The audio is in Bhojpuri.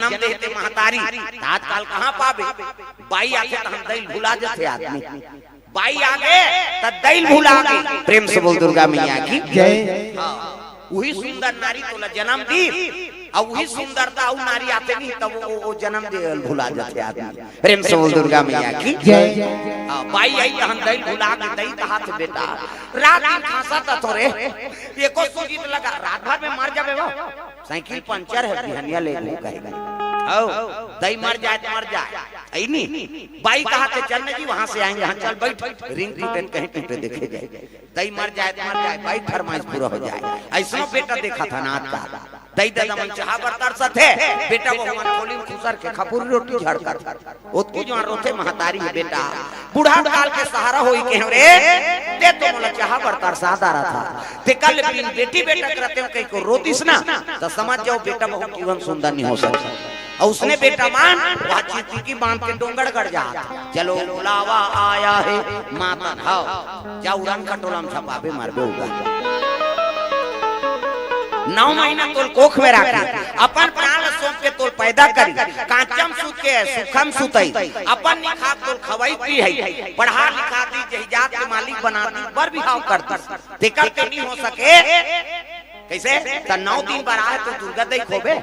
जन्म देते महतारी आजकल कहाँ पावे बाई आके तो हम दैल भुला जाते आदमी बाई आगे तो दैल भुला गई। प्रेम से बोल दुर्गा मैया की जय। वही सुंदर नारी तोला जन्म दी और वही सुंदरता वो नारी आते नहीं तब वो जन्म दे भुला जाते आदमी। प्रेम से बोल दुर्गा मैया की जय। बाई आई हम दैल भुला के दई कहा थे बेटा रात दिन खांसा था थोड़े एको सूजित लगा रात भर में मर जाबे साइकिल पंचर है बिहनिया ले ले कहेगा दई मर जाए तो मर जाए आई नहीं बाई कहा थे चलने जी वहां से आएंगे। हाँ चल बैठ रिंग टूटे कहीं टूटे देखे जाए दई मर जाए तो मर जाए बाई फरमाइश पूरा हो जाए। ऐसा बेटा देखा था नाथ का दई दादा मन चाह बरतर सा थे बेटा वो हमारे खोली खुसर के खपूरी रोटी झड़कर ओतकी जो रोते महतारी है बेटा बूढ़ा काल के सहारा होई के रे ते तो मोला चाह बरतर सादा रहा था ते कल बिन बेटी बेटा करते हो कहीं को रोतीस ना तो समझ जाओ बेटा बहुत जीवन सुंदर नहीं हो सकता। और उसने बेटा मान वह चीटी की बांध के डोंगड़ गड़ जा चलो बुलावा आया है माता हाओ जा उड़ान का टोलम छपाबे मारबे उगा 9 महीना तोल कोख में राखी अपन प्राण सोम के तोल पैदा करी कांचम सूत के सुखम सुतई अपन निखा तोल खवाई पी है पढ़ा लिखा दी जहिजात के मालिक बना दी बर बिहाव करती देखल के नहीं हो सके कैसे 9 दिन बार आए तो दुर्गा दई खोबे।